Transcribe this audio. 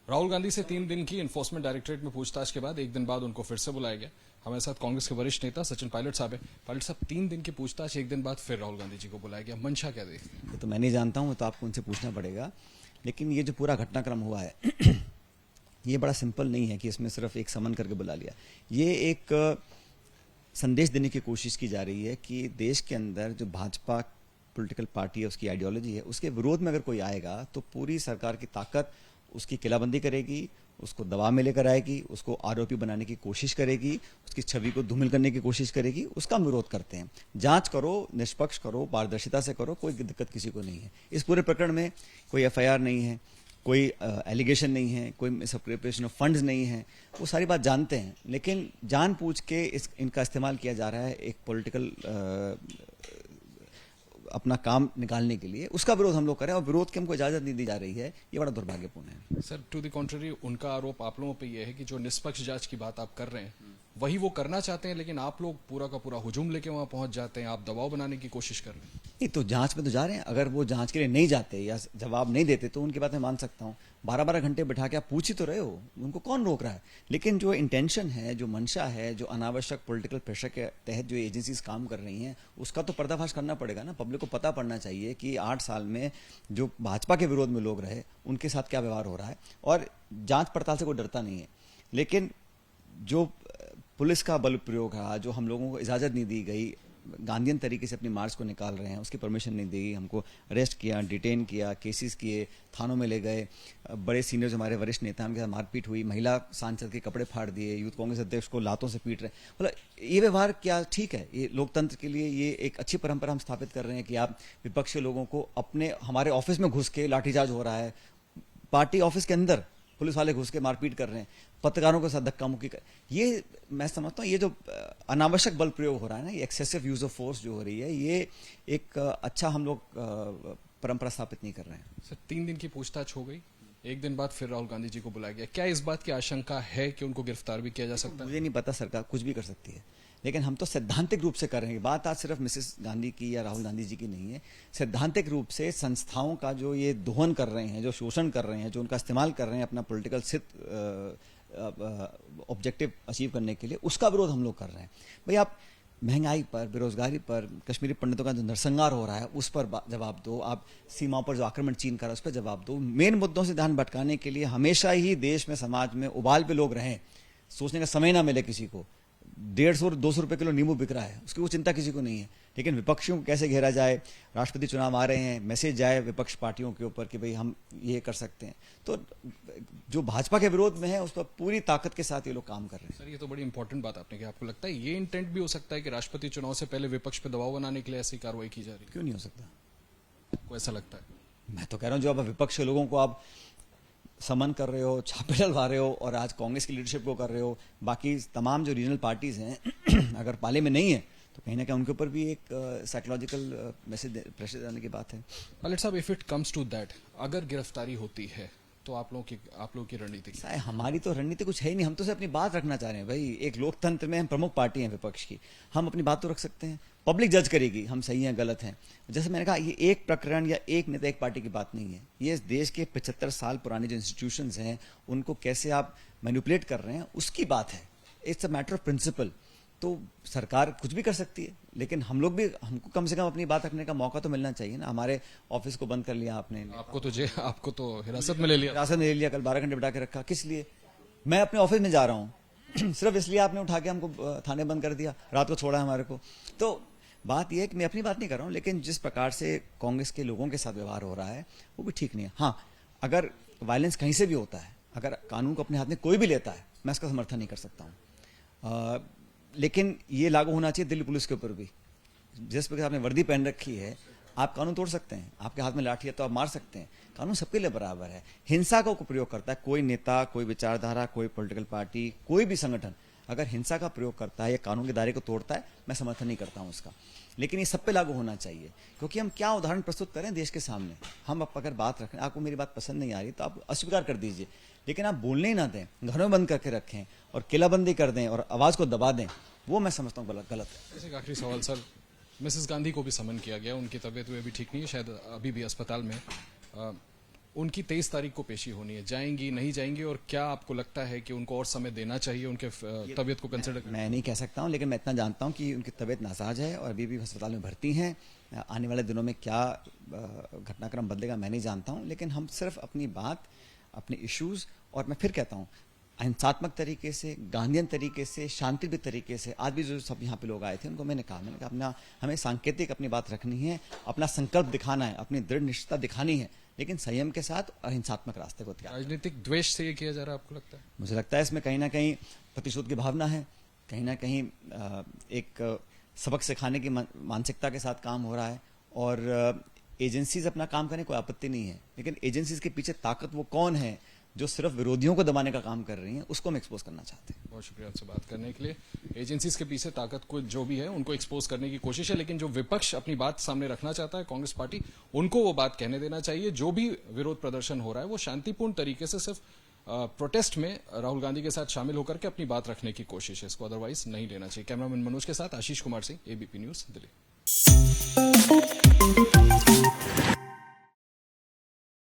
राहुल गांधी से 3 दिन की इन्फोर्समेंट डायरेक्टरेट में पूछताछ के बाद एक दिन बाद उनको फिर से बुलाया गया। हमारे साथ कांग्रेस के वरिष्ठ नेता सचिन पायलट साहब हैं। पायलट साहब, 3 दिन की पूछताछ, एक दिन बाद फिर राहुल गांधी जी को बुलाया गया, मंशा क्या देखते हैं? ये तो मैं नहीं जानता हूँ, तो आपको उनसे पूछना पड़ेगा। लेकिन ये जो पूरा घटनाक्रम हुआ है ये बड़ा सिंपल नहीं है कि इसमें सिर्फ एक समन करके बुला लिया। ये एक संदेश देने की कोशिश की जा रही है कि देश के अंदर जो भाजपा पॉलिटिकल पार्टी है, उसकी आइडियोलॉजी है, उसके विरोध में अगर कोई आएगा तो पूरी सरकार की ताकत उसकी किलाबंदी करेगी, उसको दबाव में लेकर आएगी, उसको आरोपी बनाने की कोशिश करेगी, उसकी छवि को धूमिल करने की कोशिश करेगी। उसका हम विरोध करते हैं। जांच करो, निष्पक्ष करो, पारदर्शिता से करो, कोई दिक्कत किसी को नहीं है। इस पूरे प्रकरण में कोई एफआईआर नहीं है, कोई एलिगेशन नहीं है, कोई मिसअप्रोप्रिएशन ऑफ फंड्स नहीं है, वो सारी बात जानते हैं। लेकिन जानबूझ के इनका इस्तेमाल किया जा रहा है एक पॉलिटिकल अपना काम निकालने के लिए। उसका विरोध हम लोग करें और विरोध की हमको इजाजत नहीं दी जा रही है, ये बड़ा दुर्भाग्यपूर्ण है। सर, टू द कॉन्ट्ररी, उनका आरोप आप लोगों पे ये है कि जो निष्पक्ष जांच की बात आप कर रहे हैं वही वो करना चाहते हैं, लेकिन आप लोग पूरा का पूरा हुजूम लेके वहां पहुंच जाते हैं, आप दबाव बनाने की कोशिश कर रहे हैं। नहीं तो जांच में तो जा रहे हैं। अगर वो जांच के लिए नहीं जाते या जवाब नहीं देते तो उनकी बात मैं मान सकता हूँ। 12-12 घंटे बिठा के आप पूछ ही तो रहे हो, उनको कौन रोक रहा है? लेकिन जो इंटेंशन है, जो मंशा है, जो अनावश्यक पॉलिटिकल प्रेशर के तहत जो एजेंसीज काम कर रही हैं, उसका तो पर्दाफाश करना पड़ेगा ना। पब्लिक को पता पड़ना चाहिए कि 8 साल में जो भाजपा के विरोध में लोग रहे उनके साथ क्या व्यवहार हो रहा है। और जांच पड़ताल से कोई डरता नहीं है। लेकिन जो पुलिस का बल प्रयोग है, जो हम लोगों को इजाज़त नहीं दी गई, गांधीयन तरीके से अपनी मार्च को निकाल रहे हैं, उसकी परमिशन नहीं दी, हमको अरेस्ट किया, डिटेन किया, केसेस किए, थानों में ले गए, बड़े सीनियर जो हमारे वरिष्ठ नेता उनके साथ मारपीट हुई, महिला सांसद के कपड़े फाड़ दिए, यूथ कांग्रेस अध्यक्ष को लातों से पीट रहे हैं। मतलब ये व्यवहार क्या ठीक है? ये लोकतंत्र के लिए ये एक अच्छी परंपरा हम स्थापित कर रहे हैं कि आप विपक्ष के लोगों को हमारे ऑफिस में घुस के लाठीचार्ज हो रहा है, पार्टी ऑफिस के अंदर पुलिस वाले घुस के मारपीट कर रहे हैं, पत्रकारों के साथ धक्का मुक्की कर, ये मैं समझता हूँ ये जो अनावश्यक बल प्रयोग हो रहा है ना, ये एक्सेसिव यूज ऑफ फोर्स जो हो रही है, ये एक अच्छा हम लोग परंपरा स्थापित नहीं कर रहे हैं। सर, 3 दिन की पूछताछ हो गई, एक दिन बाद फिर राहुल गांधी जी को बुलाया गया। क्या इस बात की आशंका है कि उनको गिरफ्तार भी किया जा सकता है? मुझे नहीं पता, सरकार कुछ भी कर सकती है, लेकिन हम तो सैद्धांतिक रूप से कर रहे हैं। बात आज सिर्फ मिसेस गांधी की या राहुल गांधी जी की नहीं है। सैद्धांतिक रूप से संस्थाओं का जो ये दोहन कर रहे हैं, जो शोषण कर रहे हैं, जो उनका इस्तेमाल कर रहे हैं अपना पॉलिटिकल ऑब्जेक्टिव अचीव करने के लिए, उसका विरोध हम लोग कर रहे हैं। भाई आप महंगाई पर, बेरोजगारी पर, कश्मीरी पंडितों का जो नरसंहार हो रहा है उस पर जवाब दो, आप सीमाओं पर जो आक्रमण चीन कर रहा है उस पर जवाब दो। मेन मुद्दों से ध्यान भटकाने के लिए हमेशा ही देश में, समाज में उबाल पे लोग रहें, सोचने का समय ना मिले किसी को। 150-200 रुपए किलो नींबू बिक रहा है, उसकी वो चिंता किसी को नहीं है। लेकिन विपक्षियों को कैसे घेरा जाए, राष्ट्रपति चुनाव आ रहे हैं, मैसेज जाए विपक्ष पार्टियों के ऊपर कि भाई हम ये कर सकते हैं। तो जो भाजपा के विरोध में है उस पर पूरी ताकत के साथ ये लोग काम कर रहे हैं। सर, ये तो बड़ी इंपॉर्टेंट बात आपने की। आपको लगता है ये इंटेंट भी हो सकता है कि राष्ट्रपति चुनाव से पहले विपक्ष पे दबाव बनाने के लिए ऐसी कार्रवाई की जा रही है? क्यों नहीं हो सकता? आपको ऐसा लगता है? मैं तो कह रहा हूँ जो अब विपक्ष के लोगों को आप समन कर रहे हो, छापे डलवा रहे हो और आज कांग्रेस की लीडरशिप को कर रहे हो, बाकी तमाम जो रीजनल पार्टीज हैं अगर पाले में नहीं है तो कहीं ना कहीं उनके ऊपर भी एक साइकोलॉजिकल मैसेज प्रेशर डालने की बात है। पायलट साहब, if it comes to that, अगर गिरफ्तारी होती है तो आप लोगों की रणनीति क्या है? हमारी तो रणनीति कुछ है ही नहीं। हम तो सिर्फ अपनी बात रखना चाह रहे हैं। भाई एक लोकतंत्र में हम प्रमुख पार्टी हैं विपक्ष की, हम अपनी बात तो रख सकते हैं। पब्लिक जज करेगी हम सही हैं गलत हैं। जैसे मैंने कहा, ये एक प्रकरण या एक नेता एक पार्टी की बात नहीं है। ये देश के 75 साल पुराने जो इंस्टीट्यूशंस हैं उनको कैसे आप मैनिपुलेट कर रहे हैं उसकी बात है। It's a matter of principle. तो सरकार कुछ भी कर सकती है, लेकिन हम लोग भी, हमको कम से कम अपनी बात रखने का मौका तो मिलना चाहिए ना। हमारे ऑफिस को बंद कर लिया आपने, आपको तो हिरासत में ले लिया। हिरासत में ले लिया, कल 12 घंटे बिठा के रखा। किस लिए? मैं अपने ऑफिस में जा रहा हूँ सिर्फ इसलिए आपने उठा के हमको थाने बंद कर दिया, रात को छोड़ा हमारे को। तो बात यह है कि मैं अपनी बात नहीं कर रहा हूँ, लेकिन जिस प्रकार से कांग्रेस के लोगों के साथ व्यवहार हो रहा है वो भी ठीक नहीं है। हाँ, अगर वायलेंस कहीं से भी होता है, अगर कानून को अपने हाथ में कोई भी लेता है, मैं इसका समर्थन नहीं कर सकता हूँ। लेकिन ये लागू होना चाहिए दिल्ली पुलिस के ऊपर भी। जिस प्रकार आपने वर्दी पहन रखी है, आप कानून तोड़ सकते हैं। आपके हाथ में लाठी है तो आप मार सकते हैं। कानून सबके लिए बराबर है। हिंसा का प्रयोग करता है कोई नेता, कोई विचारधारा, कोई पॉलिटिकल पार्टी, कोई भी संगठन अगर हिंसा का प्रयोग करता है या कानून के दायरे को तोड़ता है, मैं समर्थन नहीं करता हूं उसका। लेकिन ये सब पे लागू होना चाहिए, क्योंकि हम क्या उदाहरण प्रस्तुत करें देश के सामने। हम अगर बात रखें, आपको मेरी बात पसंद नहीं आ रही तो आप अस्वीकार कर दीजिए, लेकिन आप बोलने ही ना दें, घरों में बंद करके रखें और किलाबंदी कर दें और आवाज को दबा दें, वो मैं समझता हूँ गलत है। ऐसे आखिरी सवाल सर, मिसेस गांधी को भी समन किया गया, उनकी तबीयत भी ठीक नहीं है, शायद अभी भी अस्पताल में। उनकी 23 तारीख को पेशी होनी है, जाएंगी नहीं जाएंगी, और क्या आपको लगता है कि उनको और समय देना चाहिए उनके तबीयत को कंसिडर? मैं नहीं कह सकता हूँ, लेकिन मैं इतना जानता हूँ कि उनकी तबीयत नासाज है और अभी भी अस्पताल में भर्ती हैं। आने वाले दिनों में क्या घटनाक्रम बदलेगा मैं नहीं जानता हूँ, लेकिन हम सिर्फ अपनी बात, अपने इश्यूज, और मैं फिर कहता हूँ अहिंसात्मक तरीके से, गांधीयन तरीके से, शांतिप्रिय तरीके से, आज भी जो सब यहाँ पे लोग आए थे उनको मैंने कहा अपना हमें सांकेतिक अपनी बात रखनी है, अपना संकल्प दिखाना है, अपनी दृढ़ निष्ठा दिखानी है, लेकिन संयम के साथ अहिंसात्मक रास्ते को त्याग। राजनीतिक द्वेष से ये किया जा रहा है, आपको लगता है? मुझे लगता है इसमें कहीं ना कहीं प्रतिशोध की भावना है, कहीं ना कहीं एक सबक सिखाने की मानसिकता के साथ काम हो रहा है, और एजेंसीज अपना काम करें, कोई आपत्ति नहीं है, लेकिन एजेंसीज के पीछे ताकत वो कौन है जो सिर्फ विरोधियों को दबाने का काम कर रही हैं, उसको हम एक्सपोज करना चाहते हैं। बहुत शुक्रिया आपसे बात करने के लिए। एजेंसीज के पीछे ताकत को जो भी है उनको एक्सपोज करने की कोशिश है, लेकिन जो विपक्ष अपनी बात सामने रखना चाहता है, कांग्रेस पार्टी, उनको वो बात कहने देना चाहिए। जो भी विरोध प्रदर्शन हो रहा है वो शांतिपूर्ण तरीके से सिर्फ प्रोटेस्ट में राहुल गांधी के साथ शामिल होकर के अपनी बात रखने की कोशिश है, इसको अदरवाइज नहीं लेना चाहिए। कैमरामैन मनोज के साथ आशीष कुमार सिंह, एबीपी न्यूज, दिल्ली।